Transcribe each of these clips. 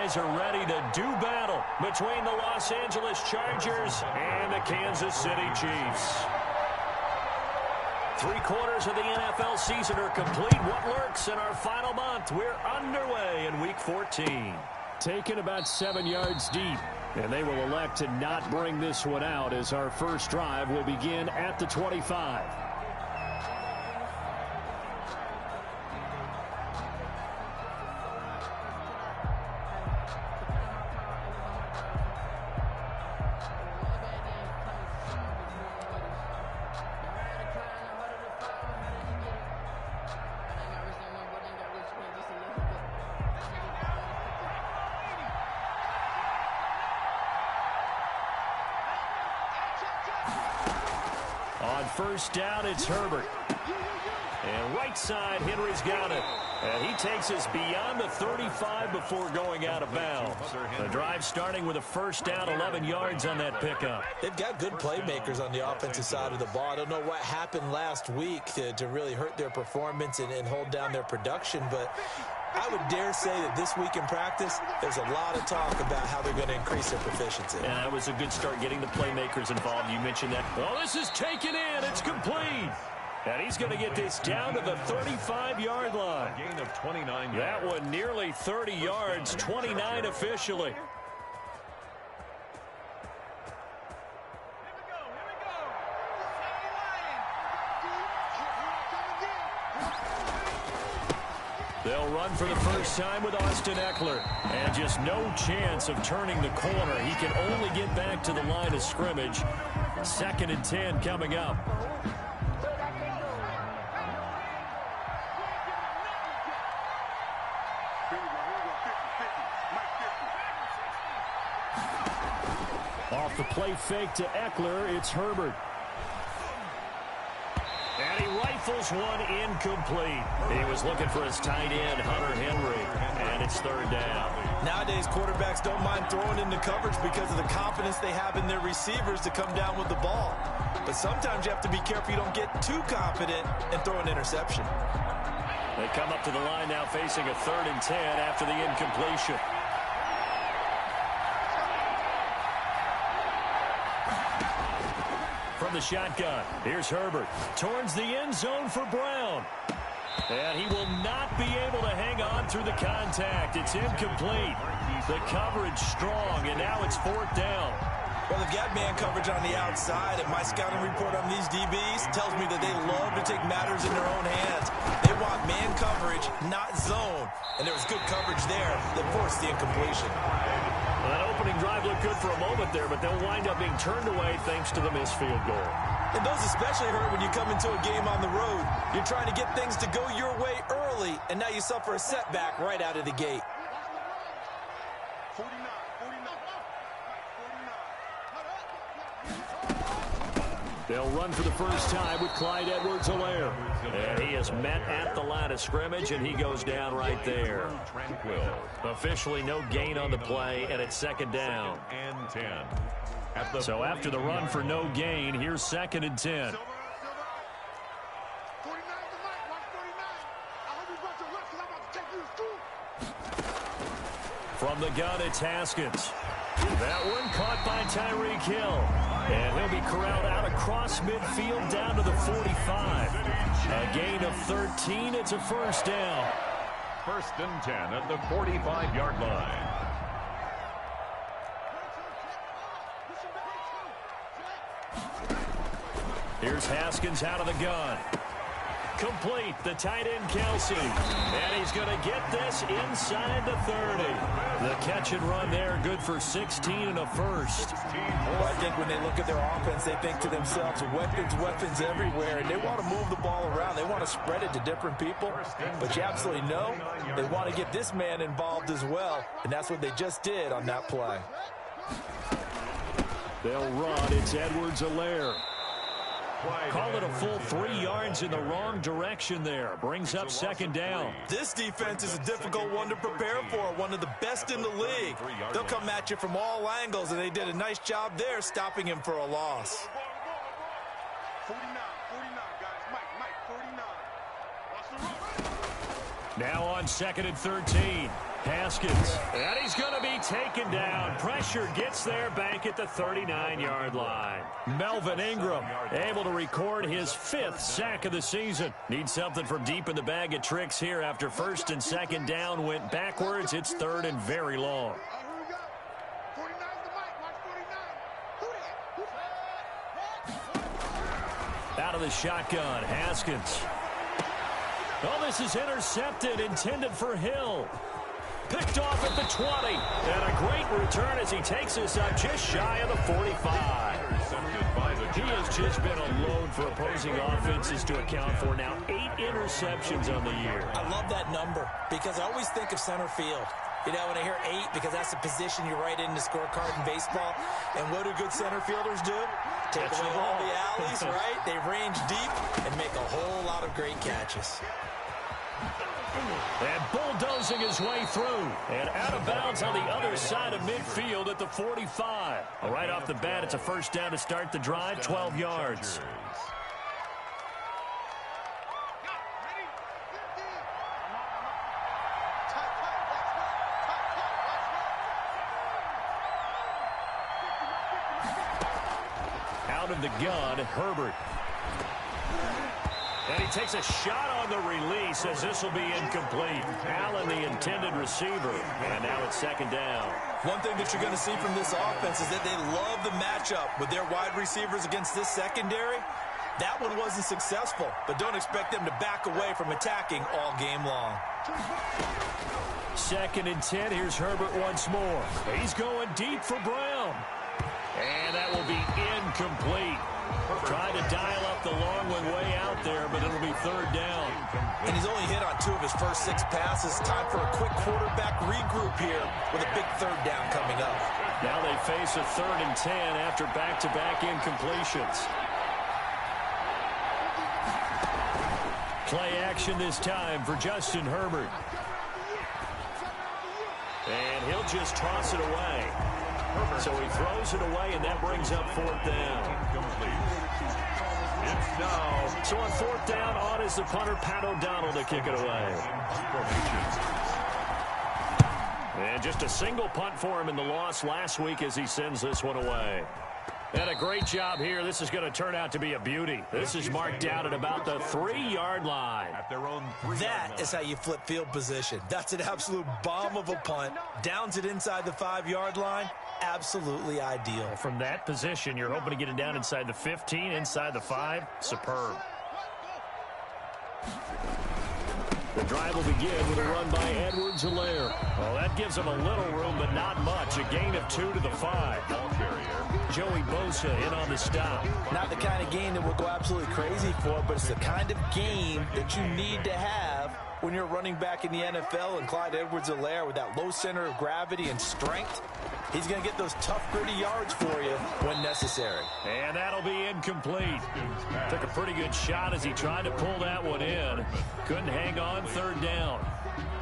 guys are ready to do battle between the Los Angeles Chargers and the Kansas City Chiefs. 3/4 of the NFL season are complete. What lurks in our final month? We're underway in Week 14. Taken about 7 yards deep, and they will elect to not bring this one out as our first drive will begin at the 25. On first down, it's Herbert. And right side, Henry's got it. And he takes us beyond the 35 before going out of bounds. The drive starting with a first down, 11 yards on that pickup. They've got good playmakers on the offensive side of the ball. I don't know what happened last week to really hurt their performance and hold down their production, but I would dare say that this week in practice, there's a lot of talk about how they're going to increase their proficiency. And that was a good start getting the playmakers involved. You mentioned that. Well, this is taken in. It's complete. And he's going to get this down to the 35-yard line. A gain of 29 yards. That one nearly 30 yards, 29 officially. They'll run for the first time with Austin Ekeler. And just no chance of turning the corner. He can only get back to the line of scrimmage. 2nd and 10 coming up. Off the play fake to Ekeler, it's Herbert. And he rifles one incomplete. He was looking for his tight end, Hunter Henry, and it's 3rd down. Nowadays, quarterbacks don't mind throwing into coverage because of the confidence they have in their receivers to come down with the ball. But sometimes you have to be careful you don't get too confident and throw an interception. They come up to the line now facing a 3rd and 10 after the incompletion. From the shotgun, here's Herbert. Towards the end zone for Brown. And he will not be able to hang on through the contact. It's incomplete. The coverage strong, and now it's 4th down. Well, they've got man coverage on the outside, and my scouting report on these DBs tells me that they love to take matters in their own hands. They want man coverage, not zone. And there was good coverage there that forced the incompletion. Well, that opening drive looked good for a moment there, but they'll wind up being turned away thanks to the missed field goal. And those especially hurt when you come into a game on the road. You're trying to get things to go your way early, and now you suffer a setback right out of the gate. They'll run for the first time with Clyde Edwards-Helaire. And he is met at the line of scrimmage, and he goes down right there. Officially no gain on the play, and it's 2nd down. And 10. So after the run for no gain, here's 2nd and 10. From the gun, it's Haskins. That one caught by Tyreek Hill. And he'll be corralled out across midfield down to the 45. A gain of 13. It's a 1st down. 1st and 10 at the 45-yard line. Here's Haskins out of the gun. Complete, the tight end Kelsey. And he's going to get this inside the 30. The catch and run there, good for 16 and a 1st. Well, I think when they look at their offense, they think to themselves, weapons, weapons everywhere. And they want to move the ball around. They want to spread it to different people. But you absolutely know they want to get this man involved as well. And that's what they just did on that play. They'll run. It's Edwards-Helaire. Call it a full 3 yards in the wrong direction there. Brings up 2nd down. This defense is a difficult one to prepare for, one of the best in the league. They'll come at you from all angles, and they did a nice job there stopping him for a loss. 49, guys. Mike, 49. Now on 2nd and 13. Haskins. And he's going to be taken down. Pressure gets there back at the 39-yard line. Melvin Ingram able to record his 5th sack of the season. Needs something from deep in the bag of tricks here after first and second down went backwards. It's third and very long. Out of the shotgun, Haskins. Oh, this is intercepted, intended for Hill. Picked off at the 20. And a great return as he takes us up just shy of the 45. He has just been a load for opposing offenses to account for now. 8 interceptions on the year. I love that number because I always think of center field. You know, when I hear 8, because that's the position you write in the scorecard in baseball. And what do good center fielders do? Take away all the alleys, right? They range deep and make a whole lot of great catches. And bulldozing his way through. And out of bounds on the other side of midfield at the 45. Right off the bat, it's a first down to start the drive, 12 yards. Out of the gun, Herbert. And he takes a shot on the release as this will be incomplete. Allen, the intended receiver. And now it's second down. One thing that you're going to see from this offense is that they love the matchup with their wide receivers against this secondary. That one wasn't successful, but don't expect them to back away from attacking all game long. Second and 10. Here's Herbert once more. He's going deep for Brown. And that will be incomplete. Trying to dial up the long one way out there, but it'll be third down. And he's only hit on 2 of his first 6 passes. Time for a quick quarterback regroup here with a big third down coming up. Now they face a 3rd and 10 after back-to-back incompletions. Play action this time for Justin Herbert. And he'll just toss it away. So he throws it away, and that brings up 4th down. So on 4th down, on is the punter, Pat O'Donnell, to kick it away. And just a single punt for him in the loss last week as he sends this one away. And a great job here. This is going to turn out to be a beauty. This is marked out at about the 3-yard line. That is how you flip field position. That's an absolute bomb of a punt. Downs it inside the 5-yard line. Absolutely ideal. From that position, you're hoping to get it down inside the 15, inside the 5. Superb. The drive will begin with a run by Edwards-Helaire. Well, that gives him a little room, but not much. A gain of 2 to the 5. Joey Bosa in on the stop. Not the kind of game that we'll go absolutely crazy for, but it's the kind of game that you need to have when you're running back in the NFL. And Clyde Edwards-Helaire, with that low center of gravity and strength, he's going to get those tough, gritty yards for you when necessary. And that'll be incomplete. Took a pretty good shot as he tried to pull that one in. Couldn't hang on, 3rd down.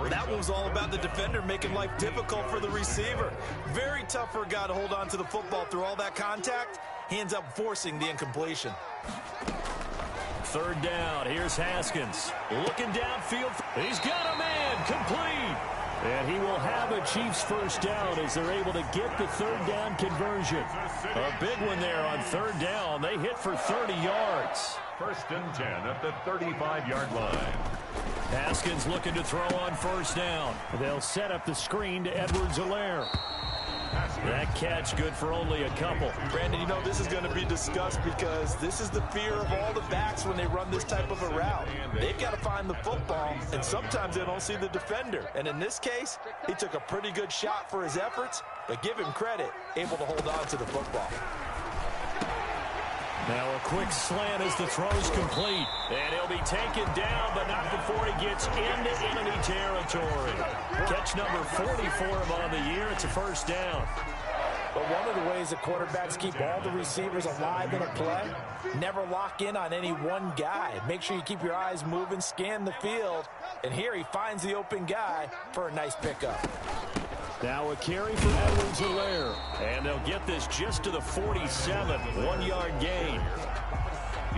That one was all about the defender making life difficult for the receiver. Very tough for a guy to hold on to the football through all that contact. He ends up forcing the incompletion. 3rd down. Here's Haskins. Looking downfield. He's got a man. Complete. And he will have a Chiefs first down as they're able to get the 3rd down conversion. A big one there on 3rd down. They hit for 30 yards. 1st and 10 at the 35-yard line. Haskins looking to throw on 1st down. They'll set up the screen to Edwards-Helaire. That catch good for only a couple. Brandon, you know, this is going to be discussed because this is the fear of all the backs when they run this type of a route. They've got to find the football, and sometimes they don't see the defender. And in this case, he took a pretty good shot for his efforts, but give him credit, able to hold on to the football. Now a quick slant as the throw's complete. And he'll be taken down, but not before he gets into enemy territory. Catch number 44 on the year. It's a first down. But one of the ways that quarterbacks keep all the receivers alive in a play, never lock in on any one guy. Make sure you keep your eyes moving, scan the field. And here he finds the open guy for a nice pickup. Now a carry for Edwards-Helaire. And they'll get this just to the 47, 1-yard gain.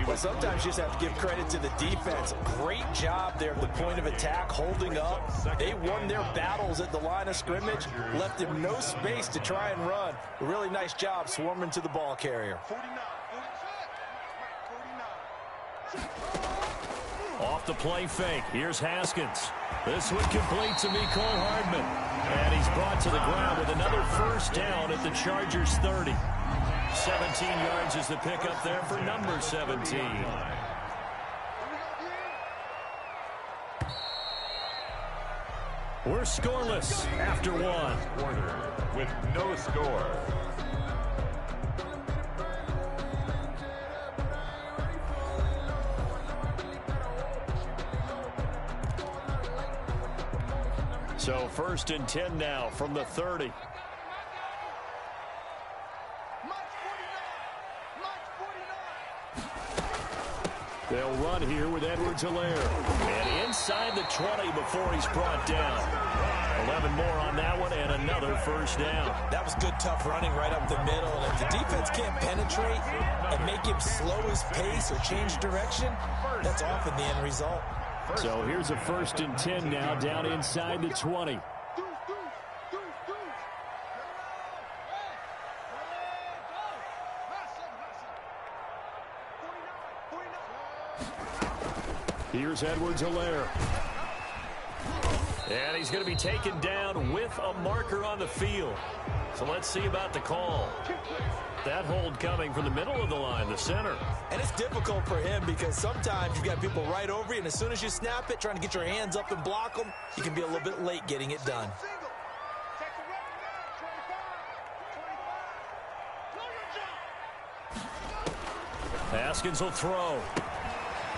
Well, sometimes you just have to give credit to the defense. Great job there at the point of attack, holding up. They won their battles at the line of scrimmage, left him no space to try and run. A really nice job swarming to the ball carrier. 49. Off the play fake. Here's Haskins. This one complete to Mecole Hardman. And he's brought to the ground with another first down at the Chargers 30. 17 yards is the pickup there for number 17. We're scoreless after one. Quarter with no score. So first and 10 now from the 30. They'll run here with Edwards-Helaire. And inside the 20 before he's brought down. 11 more on that one and another first down. That was good, tough running right up the middle. And if the defense can't penetrate and make him slow his pace or change direction, that's often the end result. So here's a first and 10 now down inside the 20. Here's Edwards-Helaire. And he's going to be taken down with a marker on the field. So let's see about the call. That hold coming from the middle of the line, the center. And it's difficult for him because sometimes you've got people right over you, and as soon as you snap it, trying to get your hands up and block them, you can be a little bit late getting it done. Haskins will throw.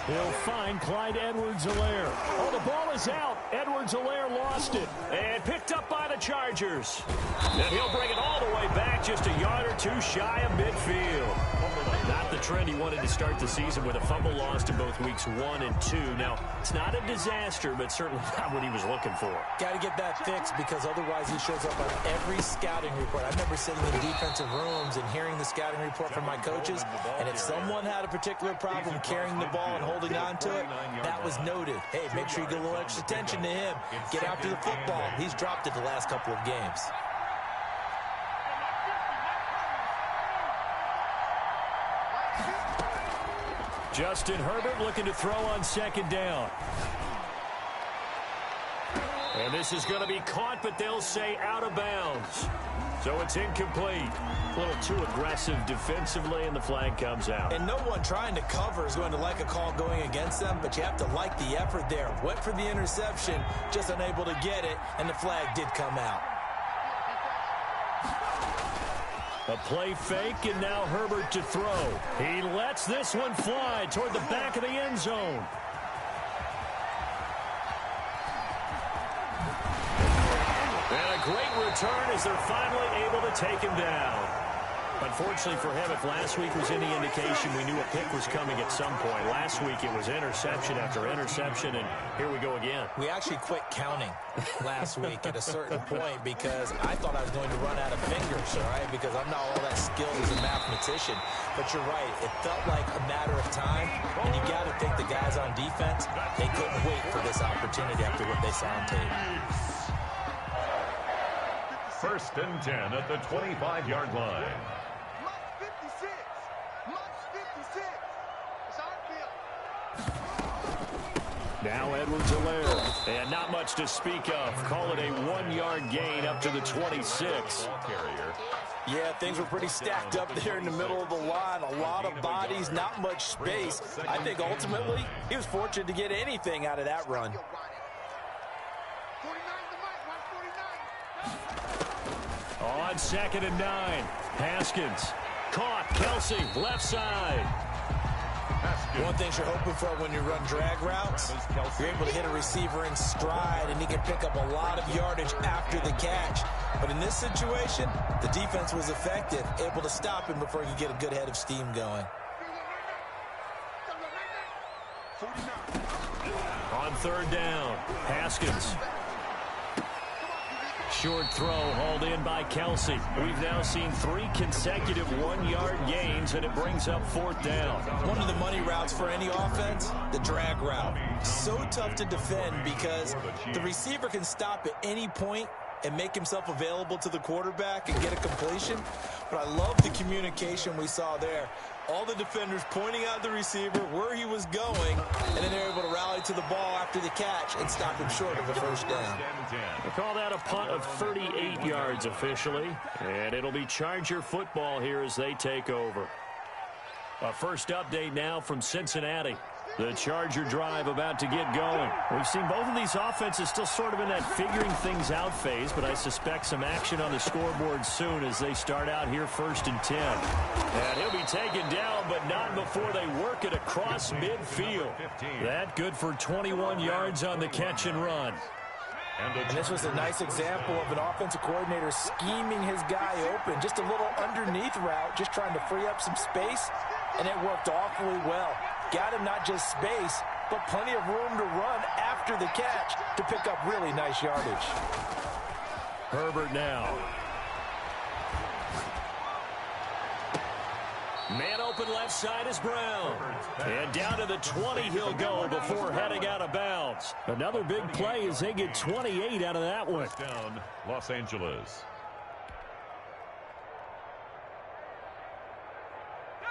He'll find Clyde Edwards-Helaire. Oh, the ball is out. Edwards-Helaire lost it. And picked up by the Chargers. And he'll bring it all the way back, just a yard or two shy of midfield. Not the trend he wanted to start the season with a fumble lost in both weeks 1 and 2. Now, it's not a disaster, but certainly not what he was looking for. Got to get that fixed because otherwise he shows up on every scouting report. I remember sitting in defensive rooms and hearing the scouting report from my coaches, and if someone had a particular problem carrying the ball and holding on to it, that was noted. Hey, make sure you get a little extra attention to him. Get after the football. He's dropped it the last couple of games. Justin Herbert looking to throw on second down. And this is going to be caught, but they'll say out of bounds. So it's incomplete. A little too aggressive defensively, and the flag comes out. And no one trying to cover is going to like a call going against them, but you have to like the effort there. Went for the interception, just unable to get it, and the flag did come out. A play fake, and now Herbert to throw. He lets this one fly toward the back of the end zone. And a great return as they're finally able to take him down. Unfortunately for him, if last week was any indication, we knew a pick was coming at some point. Last week it was interception after interception, and here we go again. We actually quit counting last week at a certain point because I thought I was going to run out of fingers, all right, because I'm not all that skilled as a mathematician. But you're right, it felt like a matter of time, and you got to think the guys on defense, they couldn't wait for this opportunity after what they saw on tape. First and 10 at the 25-yard line. Now Edwards-Helaire, and not much to speak of. Call it a 1-yard gain up to the 26. Yeah, things were pretty stacked up there in the middle of the line. A lot of bodies, not much space. I think ultimately he was fortunate to get anything out of that run. On second and 9, Haskins. Caught, Kelsey, left side. One thing you're hoping for when you run drag routes, you're able to hit a receiver in stride, and he can pick up a lot of yardage after the catch. But in this situation, the defense was effective, able to stop him before he could get a good head of steam going. On third down, Haskins. short throw hauled in by Kelsey. We've now seen 3 consecutive 1-yard gains, and it brings up 4th down. One of the money routes for any offense, the drag route. So tough to defend because the receiver can stop at any point and make himself available to the quarterback and get a completion. But I love the communication we saw there. All the defenders pointing out the receiver, where he was going, and then they're able to rally to the ball after the catch and stop him short of a first down. They call that a punt of 38 yards officially, and it'll be Charger football here as they take over. A first update now from Cincinnati. The Charger drive about to get going. We've seen both of these offenses still sort of in that figuring things out phase, but I suspect some action on the scoreboard soon as they start out here 1st and 10. And he'll be taken down, but not before they work it across midfield. That good for 21 yards on the catch and run. And this was a nice example of an offensive coordinator scheming his guy open. Just a little underneath route, just trying to free up some space, and it worked awfully well. Got him not just space, but plenty of room to run after the catch to pick up really nice yardage. Herbert now. Man open left side is Brown. And down to the 20 he'll go before heading out of bounds. Another big play as they get 28 out of that one. Down, Los Angeles.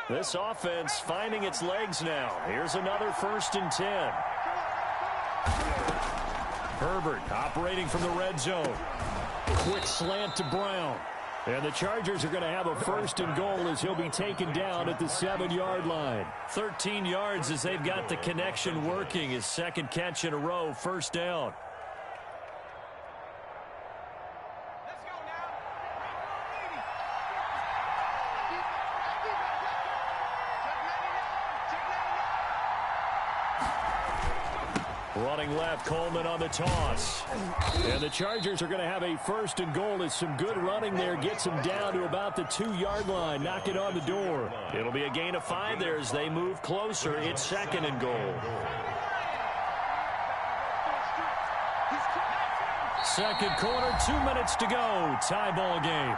This offense finding its legs now. Here's another 1st and 10. Herbert operating from the red zone. Quick slant to Brown. And the Chargers are going to have a 1st and goal as he'll be taken down at the 7-yard line. 13 yards as they've got the connection working. His 2nd catch in a row, 1st down. Running left, Coleman on the toss. And the Chargers are going to have a 1st and goal as some good running there gets them down to about the 2-yard line. Knock it on the door. It'll be a gain of 5 there as they move closer. It's 2nd and goal. 2nd quarter, 2 minutes to go. Tie ball game.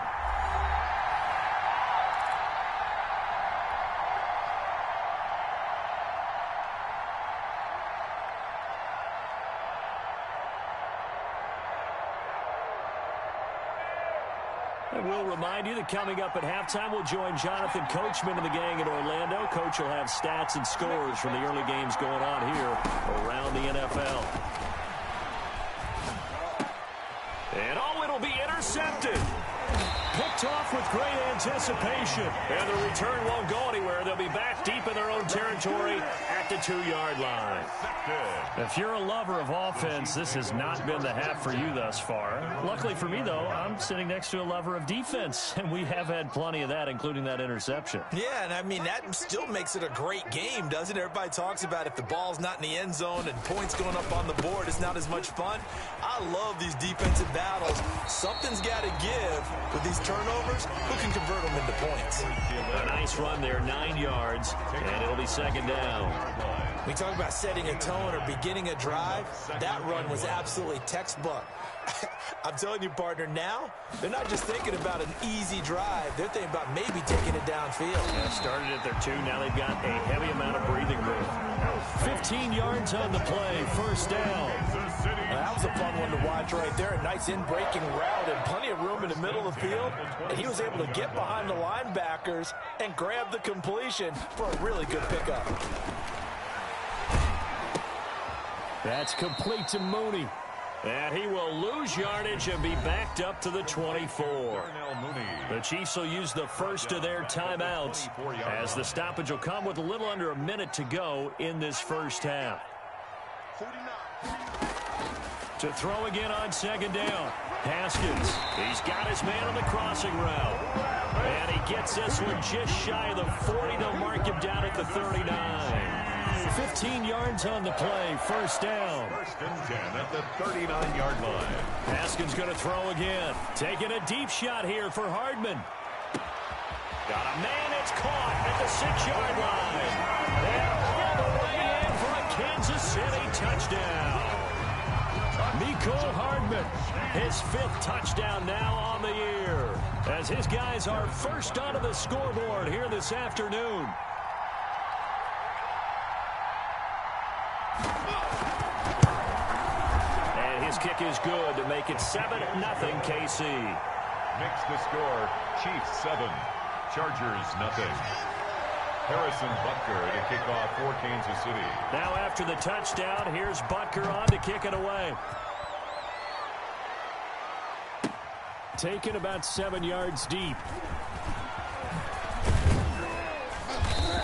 And we'll remind you that coming up at halftime, we'll join Jonathan Coachman and the gang in Orlando. Coach will have stats and scores from the early games going on here around the NFL. And it'll be intercepted. Picked off with great anticipation. And the return won't go anywhere. They'll be back deep in their own territory at the 2-yard line. If you're a lover of offense, this has not been the half for you thus far. Luckily for me, though, I'm sitting next to a lover of defense, and we have had plenty of that, including that interception. Yeah, and I mean, that still makes it a great game, doesn't it? Everybody talks about if the ball's not in the end zone and points going up on the board, it's not as much fun. I love these defensive battles. Something's got to give with these turnovers. Who can convert them into points? A nice run there, 9 yards, and it'll be 2nd down. We talk about setting a tone or beginning a drive. That run was absolutely textbook. I'm telling you, partner, now they're not just thinking about an easy drive. They're thinking about maybe taking it downfield. Yeah, started at their 2. Now they've got a heavy amount of breathing room. 15 yards on the play. 1st down. That was a fun one to watch right there. A nice in-breaking route and plenty of room in the middle of the field. And he was able to get behind the linebackers and grab the completion for a really good pickup. That's complete to Mooney. And he will lose yardage and be backed up to the 24. The Chiefs will use the first of their timeouts as the stoppage will come with a little under a minute to go in this first half. To throw again on 2nd down. Haskins, he's got his man on the crossing route. And he gets this one just shy of the 40. They'll mark him down at the 39. 15 yards on the play, 1st down. 1st and 10 at the 39-yard line. Haskins going to throw again. Taking a deep shot here for Hardman. Got a man, it's caught at the 6-yard line. And all the way in for a Kansas City touchdown. Mecole Hardman, his 5th touchdown now on the year, as his guys are first onto the scoreboard here this afternoon. And his kick is good to make it 7-0 KC. Makes the score Chiefs 7, Chargers nothing. Harrison Butker to kick off for Kansas City. Now after the touchdown, here's Butker on to kick it away. Taken about 7 yards deep.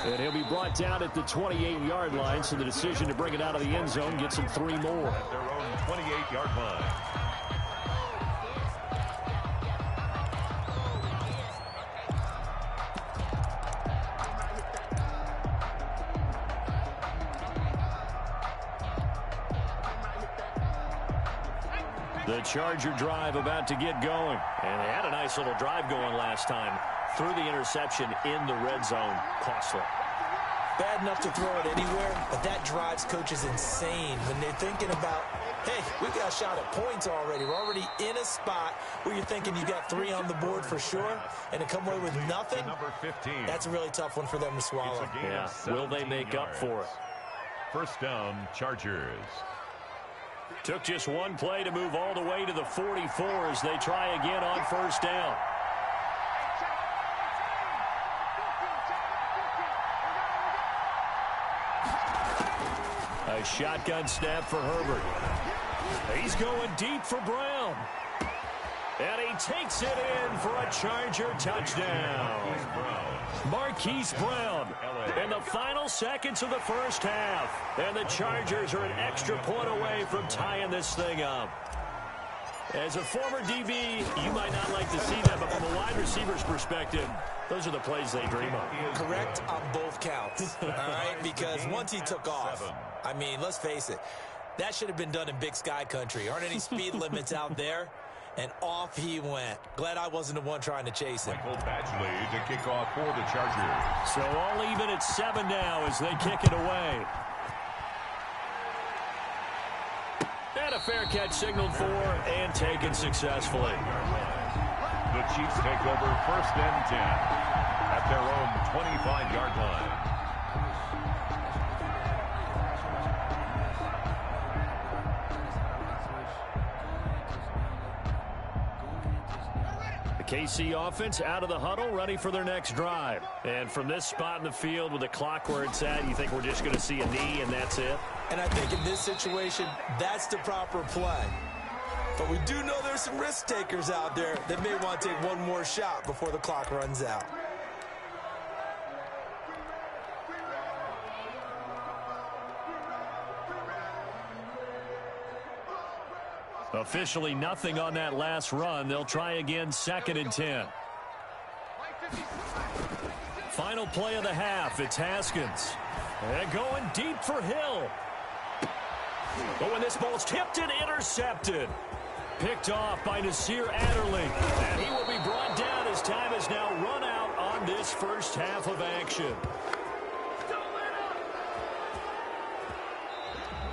And he'll be brought down at the 28-yard line, so the decision to bring it out of the end zone gets him 3 more. At their own 28-yard line. The Charger drive about to get going. And they had a nice little drive going last time. Threw the interception in the red zone. Costly. Bad enough to throw it anywhere, but that drives coaches insane when they're thinking about, hey, we got a shot at points already. We're already in a spot where you're thinking you got 3 on the board for sure, and to come away with nothing, Number 15. that's a really tough one for them to swallow. Yeah, will they make up for it? First down, Chargers. Took just one play to move all the way to the 44 as they try again on first down. A shotgun snap for Herbert. He's going deep for Brown. And he takes it in for a Charger touchdown. Marquise Brown in the final seconds of the first half. And the Chargers are an extra point away from tying this thing up. As a former DB, you might not like to see that, but from a wide receiver's perspective, those are the plays they dream of. Correct on both counts, all right? Because once he took off, I mean, let's face it, that should have been done in Big Sky country. Aren't any speed limits out there? And off he went. Glad I wasn't the one trying to chase him. Michael Badgley to kick off for the Chargers. So all even at 7 now as they kick it away. And a fair catch signaled for and taken successfully. The Chiefs take over first and 10 at their own 25-yard line. KC offense out of the huddle, ready for their next drive. And from this spot in the field with the clock where it's at, you think we're just going to see a knee and that's it? And I think in this situation, that's the proper play. But we do know there's some risk takers out there that may want to take one more shot before the clock runs out. Officially nothing on that last run. They'll try again, 2nd and 10. Final play of the half. It's Haskins. And going deep for Hill. But when this ball's tipped and intercepted. Picked off by Nasir Adderley. And he will be brought down as time has now run out on this first half of action.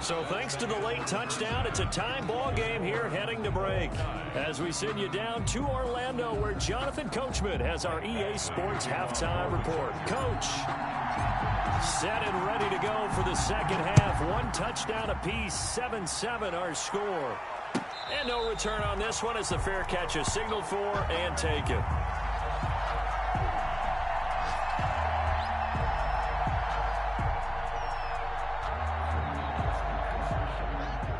So thanks to the late touchdown, it's a time ball game here heading to break. As we send you down to Orlando, where Jonathan Coachman has our EA Sports halftime report. Coach, set and ready to go for the second half. 1 touchdown apiece, 7-7 our score. And no return on this one as the fair catch is signaled for and taken.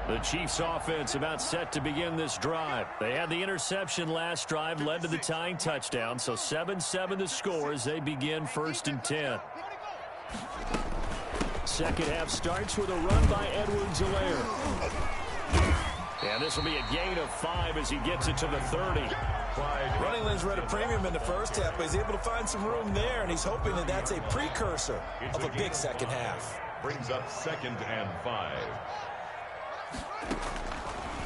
The Chiefs offense about set to begin this drive. They had the interception last drive, led to the tying touchdown, so 7-7 the score as they begin 1st and 10. Second half starts with a run by Edwards-Helaire. And this will be a gain of 5 as he gets it to the 30. Running lanes were at a premium in the first half, but he's able to find some room there, and he's hoping that that's a precursor of a big second half. Brings up 2nd and 5.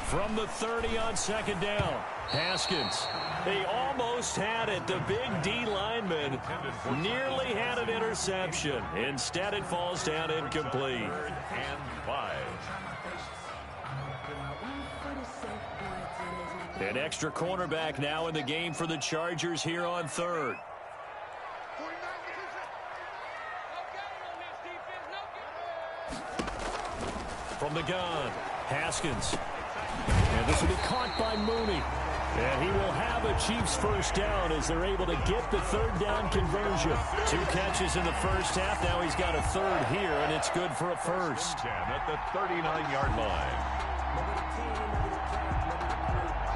From the 30 on 2nd down, Haskins. He almost had it. The big D lineman nearly had an interception. Instead, it falls down incomplete. 3rd and 5. An extra cornerback now in the game for the Chargers here on third. From the gun, Haskins. And this will be caught by Mooney. And he will have a Chiefs first down as they're able to get the third down conversion. 2 catches in the first half. Now he's got a third here, and it's good for a first. At the 39-yard line.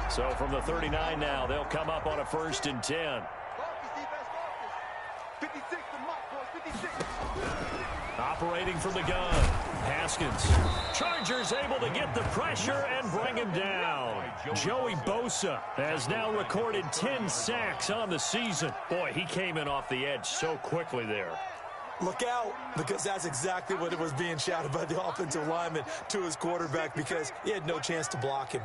So from the 39 now, they'll come up on a 1st and 10. Operating from the gun, Haskins. Chargers able to get the pressure and bring him down. Joey Bosa has now recorded 10 sacks on the season. Boy, he came in off the edge so quickly there. Look out, because that's exactly what it was being shouted by the offensive lineman to his quarterback, because he had no chance to block him.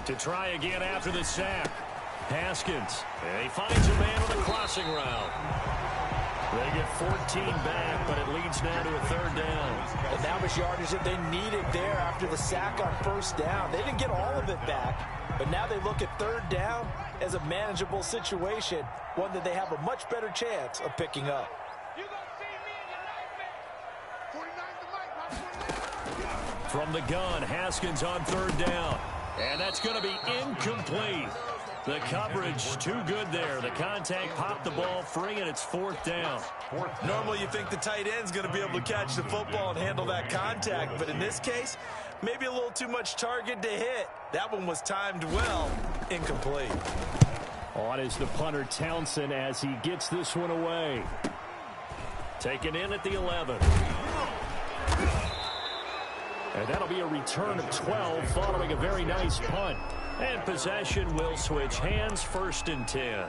To try again after the sack, Haskins. And he finds a man on the crossing route. They get 14 back, but it leads now to a third down. And that was yardage that they needed there after the sack on first down. They didn't get all of it back, but now they look at third down as a manageable situation, one that they have a much better chance of picking up. From the gun, Haskins on third down. And that's going to be incomplete. The coverage too good there. The contact popped the ball free, and it's 4th down. Normally you think the tight end's going to be able to catch the football and handle that contact, but in this case, maybe a little too much target to hit. That one was timed well. Incomplete. On is the punter Townsend as he gets this one away. Taken in at the 11. And that'll be a return of 12 following a very nice punt. And possession will switch hands, 1st and 10.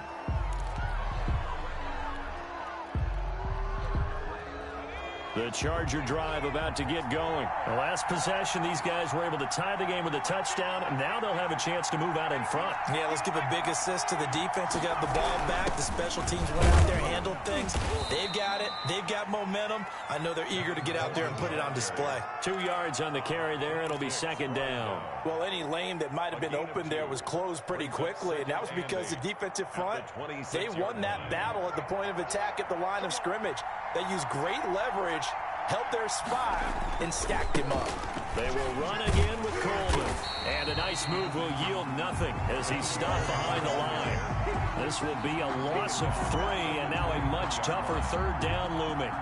The Charger drive about to get going. The last possession, these guys were able to tie the game with a touchdown, and now they'll have a chance to move out in front. Yeah, let's give a big assist to the defense who got the ball back. The special teams went out there, handled things. They've got it. They've got momentum. I know they're eager to get out there and put it on display. 2 yards on the carry there. It'll be 2nd down. Well, any lane that might have been open there was closed pretty quickly, and that was because the defensive front, they won that battle at the point of attack at the line of scrimmage. They used great leverage, held their spot, and stacked him up. They will run again with Coleman. And a nice move will yield nothing as he's stopped behind the line. This will be a loss of 3, and now a much tougher third down looming.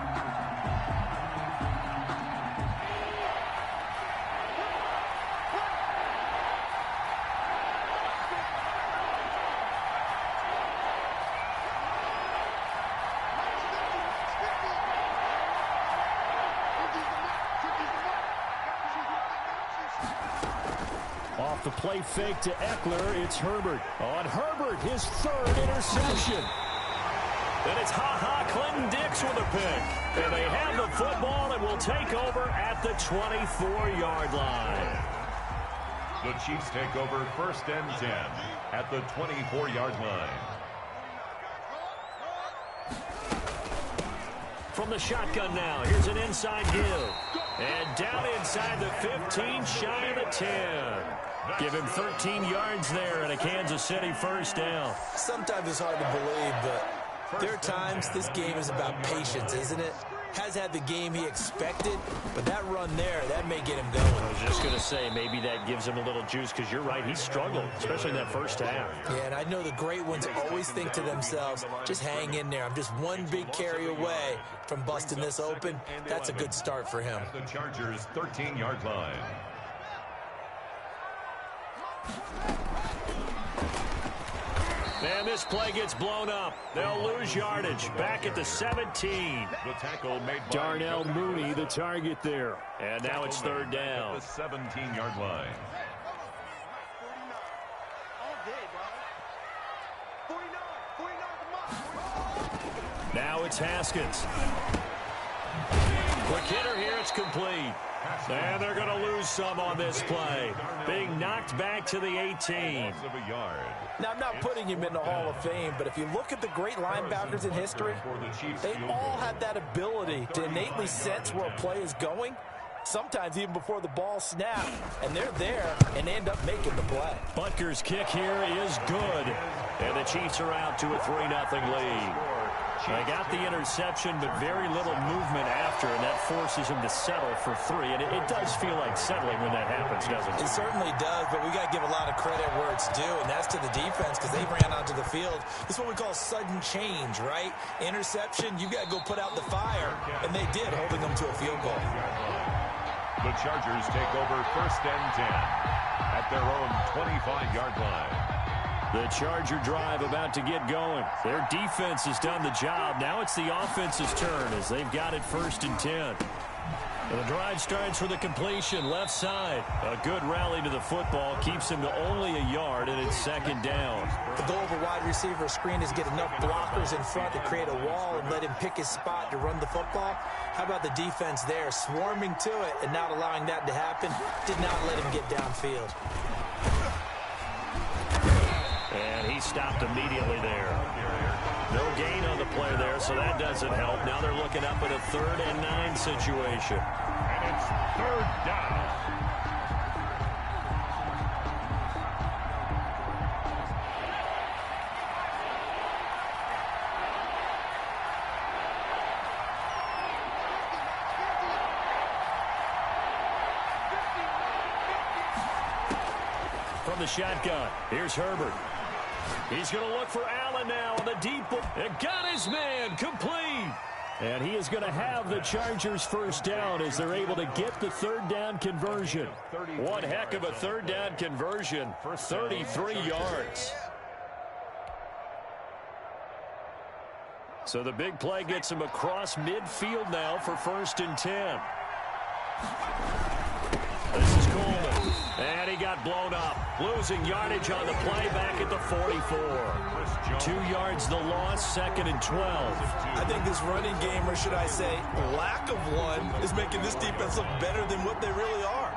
Off the play fake to Eckler, it's Herbert. On Herbert, his 3rd interception. Then it's Clinton Dix with a pick. And they have the football and will take over at the 24-yard line. The Chiefs take over 1st and 10 at the 24-yard line. From the shotgun now, here's an inside give. And down inside the 15, shy of the 10. Give him 13 yards there and a Kansas City first down. Sometimes it's hard to believe, but there are times this game is about patience, isn't it? Has had the game he expected, but that run there, that may get him going. I was just going to say, maybe that gives him a little juice, because you're right, he struggled, especially in that first half. Yeah, and I know the great ones always think to themselves, just hang in there. I'm just one big carry away from busting this open. That's a good start for him. The Chargers' 13-yard line. And this play gets blown up. They'll lose yardage. Back at the 17. The tackle made by Darnell Mooney, the target there. And now it's 3rd down. At the 17-yard line. Now it's Haskins. Quick hitter here, it's complete. And they're going to lose some on this play. Being knocked back to the 18. Now, I'm not putting him in the Hall of Fame, but if you look at the great linebackers in history, they all have that ability to innately sense where a play is going sometimes even before the ball snapped, and they're there and they end up making the play. Butker's kick here is good, and the Chiefs are out to a 3-0 lead. They got the interception, but very little movement after, and that forces him to settle for 3. And it does feel like settling when that happens, doesn't it? It certainly does, but we got to give a lot of credit where it's due, and that's to the defense because they ran onto the field. It's what we call sudden change, right? Interception, you got to go put out the fire, and they did, holding them to a field goal. The Chargers take over 1st and 10 at their own 25-yard line. The Charger drive about to get going. Their defense has done the job. Now it's the offense's turn as they've got it 1st and 10. And the drive starts with a completion left side. A good rally to the football keeps him to only a yard, and it's 2nd down. The goal of a wide receiver screen is get enough blockers in front to create a wall and let him pick his spot to run the football. How about the defense there, swarming to it and not allowing that to happen? Did not let him get downfield. And he stopped immediately there. No gain on the play there, so that doesn't help. Now they're looking up at a 3rd and 9 situation. And it's 3rd down. From the shotgun, here's Herbert. He's going to look for Allen now on the deep one. And got his man complete. And he is going to have the Chargers 1st down as they're able to get the 3rd down conversion. One heck of a 3rd down conversion for 33 yards. So the big play gets him across midfield now for 1st and 10. This is Coleman. And he got blown up. Losing yardage on the play back at the 44. 2 yards the loss, 2nd and 12. I think this running game, or should I say lack of one, is making this defense look better than what they really are.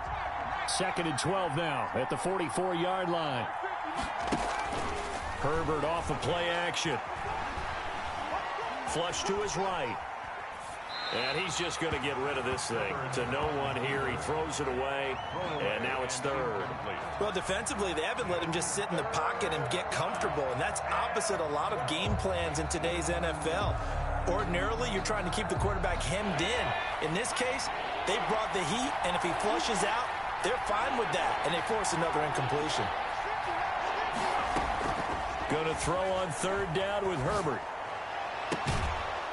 2nd and 12 now at the 44-yard line. Herbert off of play action. Flush to his right. And he's just going to get rid of this thing. To no one here. He throws it away, and now it's 3rd. Well, defensively, they haven't let him just sit in the pocket and get comfortable, and that's opposite a lot of game plans in today's NFL. Ordinarily, you're trying to keep the quarterback hemmed in. In this case, they brought the heat, and if he flushes out, they're fine with that, and they force another incompletion. Going to throw on 3rd down with Herbert.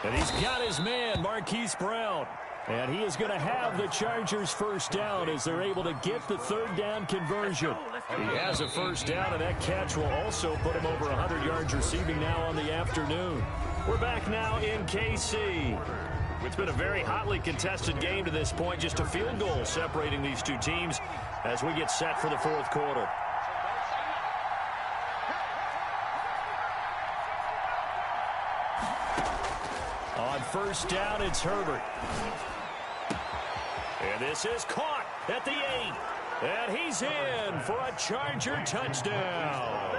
And he's got his man, Marquise Brown. And he is going to have the Chargers 1st down as they're able to get the 3rd down conversion. He has a 1st down, and that catch will also put him over 100 yards receiving now on the afternoon. We're back now in KC. It's been a very hotly contested game to this point. Just a field goal separating these two teams as we get set for the 4th quarter. On 1st down, it's Herbert. And this is caught at the 8. And he's in for a Charger touchdown.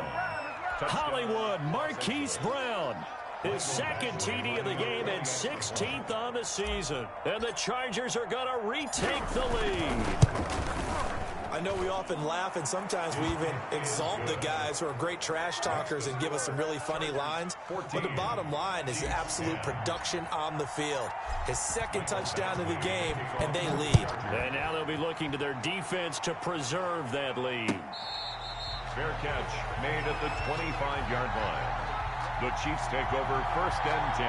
Hollywood Marquise Brown. His 2nd TD of the game and 16th on the season. And the Chargers are going to retake the lead. I know we often laugh, and sometimes we even exalt the guys who are great trash talkers and give us some really funny lines. But the bottom line is absolute production on the field. His 2nd touchdown of the game, and they lead. And now they'll be looking to their defense to preserve that lead. Fair catch made at the 25-yard line. The Chiefs take over 1st and 10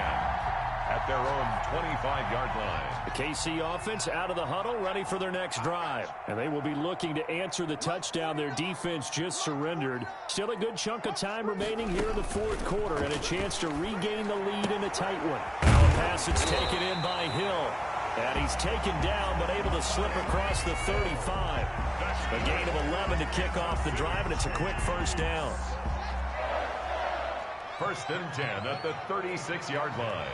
at their own 25-yard line. The KC offense out of the huddle, ready for their next drive. And they will be looking to answer the touchdown their defense just surrendered. Still a good chunk of time remaining here in the 4th quarter and a chance to regain the lead in a tight one. Now a pass that's taken in by Hill. And he's taken down but able to slip across the 35. A gain of 11 to kick off the drive, and it's a quick 1st down. 1st and 10 at the 36-yard line.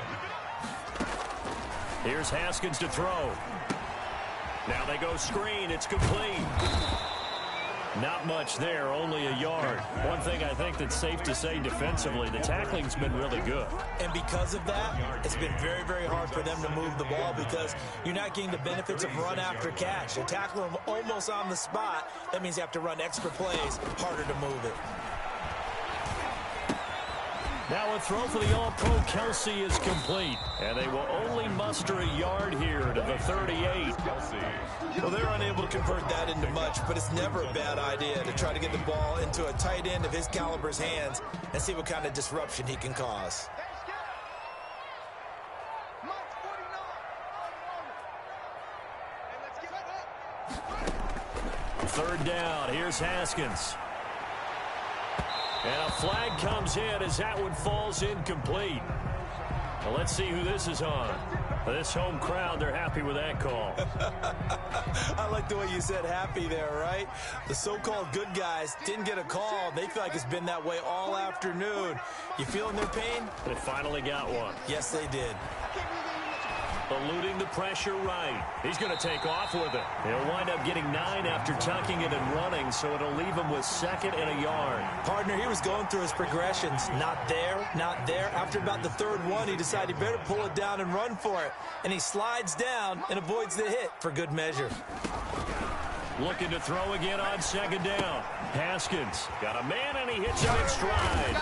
Here's Haskins to throw. Now they go screen. It's complete. Not much there, only a yard. One thing I think that's safe to say defensively, the tackling's been really good. And because of that, it's been very, very hard for them to move the ball because you're not getting the benefits of run after catch. They tackle them almost on the spot. That means you have to run extra plays, harder to move it. Now a throw for the All-Pro Kelce is complete. And they will only muster a yard here to the 38. Well, they're unable to convert that into much, but it's never a bad idea to try to get the ball into a tight end of his caliber's hands and see what kind of disruption he can cause. Third down, here's Haskins. And a flag comes in as that one falls incomplete. Well, let's see who this is on. This home crowd, they're happy with that call. I like the way you said happy there, right? The so-called good guys didn't get a call. They feel like it's been that way all afternoon. You feeling their pain? They finally got one. Yes, they did. Eluding the pressure right. He's going to take off with it. He'll wind up getting 9 after tucking it and running, so it'll leave him with 2nd and a yard. Partner, he was going through his progressions. Not there, not there. After about the 3rd one, he decided he better pull it down and run for it. And he slides down and avoids the hit for good measure. Looking to throw again on 2nd down. Haskins got a man, and he hits it in stride.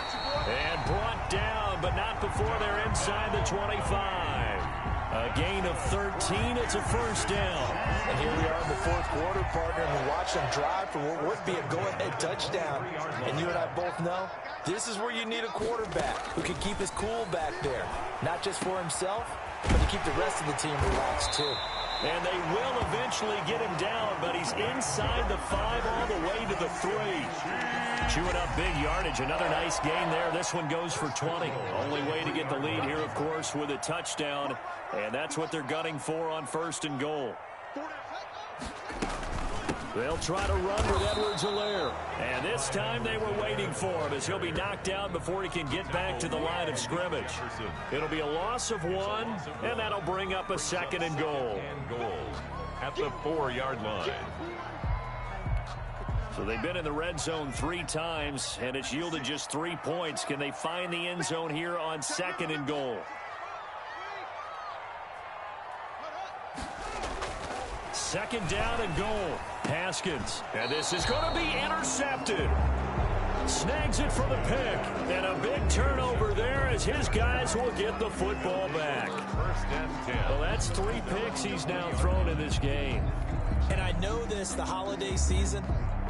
And brought down, but not before they're inside the 25. A gain of 13. It's a 1st down. And here we are in the 4th quarter, partner, and we watch them drive for what would be a go-ahead touchdown. And you and I both know this is where you need a quarterback who can keep his cool back there. Not just for himself, but to keep the rest of the team relaxed, too. And they will eventually get him down, but he's inside the 5 all the way to the 3. Chewing up big yardage. Another nice gain there. This one goes for 20. Only way to get the lead here, of course, with a touchdown. And that's what they're gunning for on 1st and goal. They'll try to run with Edwards-Helaire. And this time they were waiting for him as he'll be knocked down before he can get back to the line of scrimmage. It'll be a loss of 1, and that'll bring up a 2nd and goal. At the 4-yard line. So they've been in the red zone 3 times, and it's yielded just 3 points. Can they find the end zone here on 2nd and goal? Second down and goal. Haskins. And this is going to be intercepted. Snags it for the pick. And a big turnover there as his guys will get the football back. 1st and 10. Well, that's 3 picks he's now thrown in this game. And I know this, the holiday season,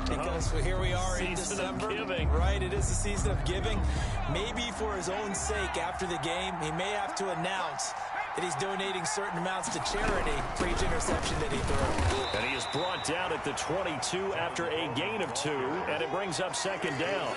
because here we are in December. Season of giving. Right, it is the season of giving. Maybe for his own sake after the game, he may have to announce that he's donating certain amounts to charity for each interception that he throws. And he is brought down at the 22 after a gain of 2, and it brings up 2nd down.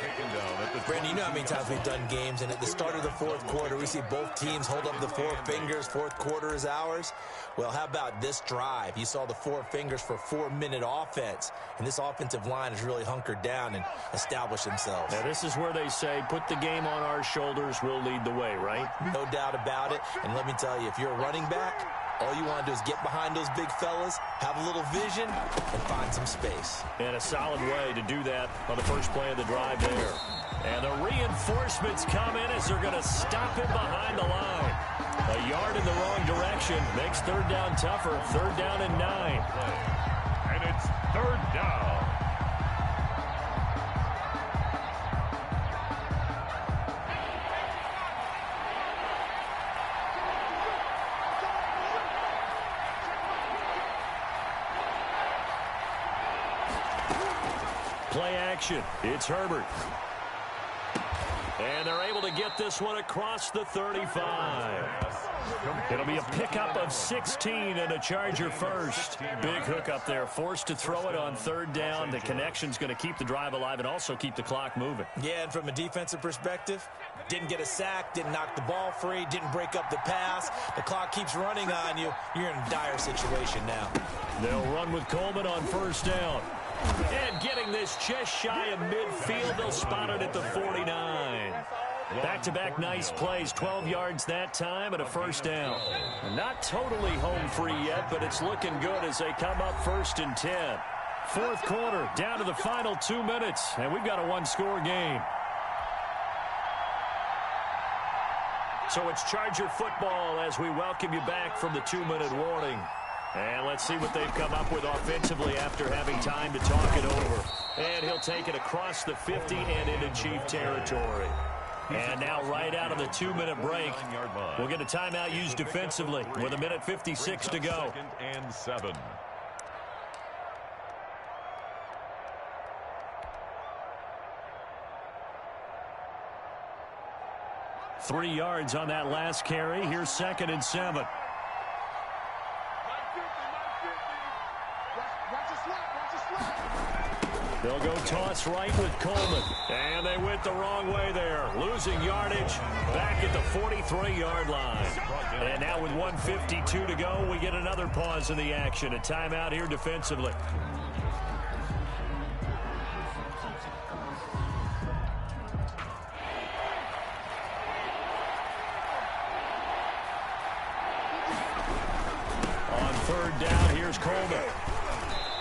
Brandon, you know how many times we've done games, and at the start of the 4th quarter, we see both teams hold up the 4 fingers. 4th quarter is ours. Well, how about this drive? You saw the 4 fingers for 4-minute offense, and this offensive line has really hunkered down and established themselves. Now, this is where they say, put the game on our shoulders, we'll lead the way, right? No doubt about it, and let me tell you, if you're a running back, all you want to do is get behind those big fellas, have a little vision, and find some space. And a solid way to do that on the first play of the drive there. And the reinforcements come in as they're going to stop him behind the line. A yard in the wrong direction makes 3rd down tougher. 3rd down and 9. And it's 3rd down. Play action. It's Herbert. And they're able to get this one across the 35. It'll be a pickup of 16 and a Charger first. Big hook up there. Forced to throw it on 3rd down. The connection's going to keep the drive alive and also keep the clock moving. Yeah, and from a defensive perspective, didn't get a sack, didn't knock the ball free, didn't break up the pass. The clock keeps running on you. You're in a dire situation now. They'll run with Coleman on 1st down. And getting this just shy of midfield, they'll spot it at the 49. Back-to-back nice plays, 12 yards that time and a 1st down. Not totally home free yet, but it's looking good as they come up 1st and 10. Fourth quarter, down to the final 2 minutes, and we've got a one-score game. So it's Charger football as we welcome you back from the 2-minute warning. And let's see what they've come up with offensively after having time to talk it over. And he'll take it across the 50 and into Chief territory. And now right out of the 2-minute break, we'll get a timeout used defensively with 1:56 to go. 2nd and 7. 3 yards on that last carry. Here's 2nd and 7. They'll go toss right with Coleman. And they went the wrong way there. Losing yardage back at the 43-yard line. And now with 1:52 to go, we get another pause in the action. A timeout here defensively. On 3rd down, here's Coleman.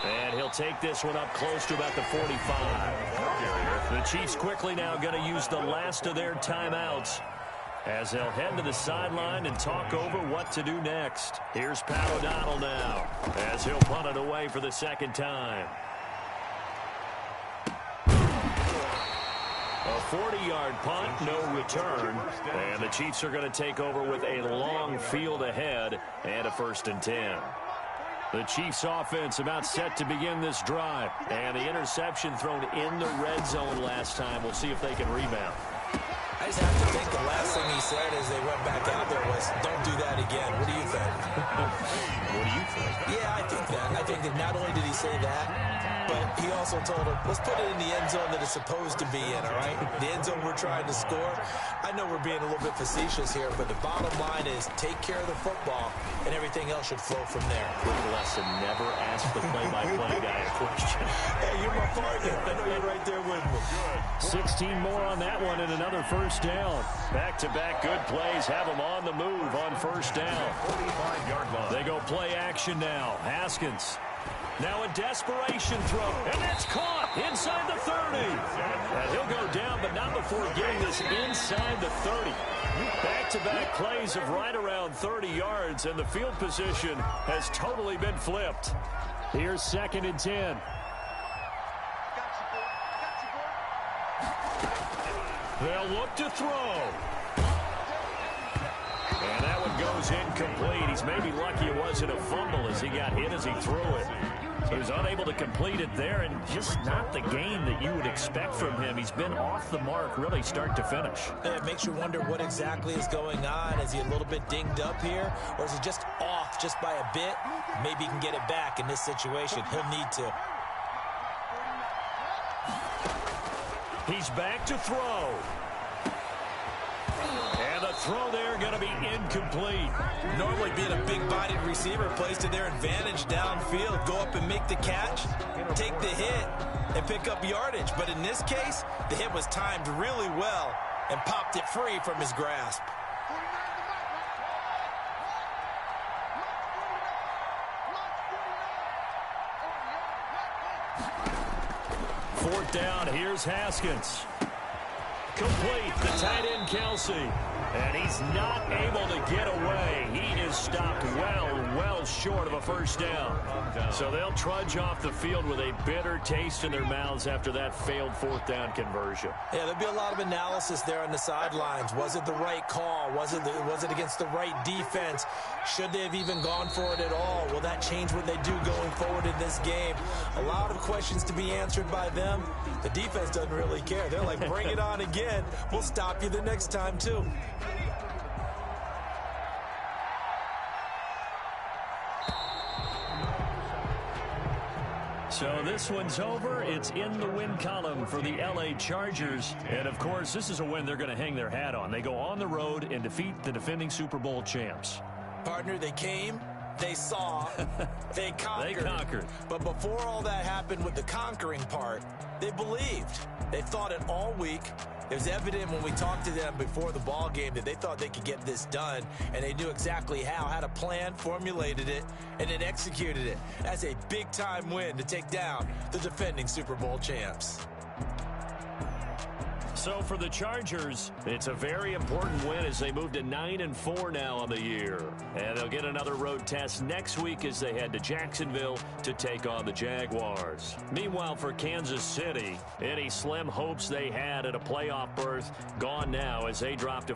And he'll take this one up close to about the 45. The Chiefs quickly now going to use the last of their timeouts as they'll head to the sideline and talk over what to do next. Here's Pat O'Donnell now as he'll punt it away for the 2nd time. A 40-yard punt, no return. And the Chiefs are going to take over with a long field ahead and a 1st and 10. The Chiefs offense about set to begin this drive. And the interception thrown in the red zone last time. We'll see if they can rebound. I just have to think the last thing he said as they went back out there was, don't do that again. What do you think? What do you think? Yeah, I think that. I think that not only did he say that, but he also told him, let's put it in the end zone that it's supposed to be in, all right? The end zone we're trying to score. I know we're being a little bit facetious here, but the bottom line is take care of the football, and everything else should flow from there. Good lesson. Never ask the play-by-play guy a question. Hey, you're my partner. I know you're right there with me. 16 more on that one and another 1st down. Back-to-back good plays have them on the move on 1st down. 45-yard line. They go play action now. Haskins. Now a desperation throw, and that's caught inside the 30. And he'll go down, but not before getting this inside the 30. Back-to-back plays of right around 30 yards, and the field position has totally been flipped. Here's 2nd and 10. They'll look to throw. And that one goes incomplete. He's maybe lucky it wasn't a fumble as he got hit as he threw it. So he was unable to complete it there, and just not the game that you would expect from him. He's been off the mark really start to finish. It makes you wonder what exactly is going on. Is he a little bit dinged up here, or is he just off just by a bit? Maybe he can get it back in this situation. He'll need to. He's back to throw. And the throw there going to be incomplete. Normally being a big-bodied receiver plays to their advantage downfield. Go up and make the catch, take the hit, and pick up yardage. But in this case, the hit was timed really well and popped it free from his grasp. Fourth down, here's Haskins. Complete, the tight end Kelsey. And he's not able to get away. He is stopped well short of a 1st down. So they'll trudge off the field with a bitter taste in their mouths after that failed 4th down conversion. Yeah, there'll be a lot of analysis there on the sidelines. Was it the right call? Was it against the right defense? Should they have even gone for it at all? Will that change what they do going forward in this game? A lot of questions to be answered by them. The defense doesn't really care. They're like, bring it on again. We'll stop you the next time, too. So this one's over. It's in the win column for the L.A. Chargers. And, of course, this is a win they're going to hang their hat on. They go on the road and defeat the defending Super Bowl champs. Partner, they came, they saw, they conquered. They conquered. But before all that happened with the conquering part, they believed. They thought it all week. It was evident when we talked to them before the ball game that they thought they could get this done, and they knew exactly how, had a plan, formulated it, and then executed it. That's a big-time win to take down the defending Super Bowl champs. So for the Chargers, it's a very important win as they move to 9-4 now on the year. And they'll get another road test next week as they head to Jacksonville to take on the Jaguars. Meanwhile, for Kansas City, any slim hopes they had at a playoff berth gone now as they drop to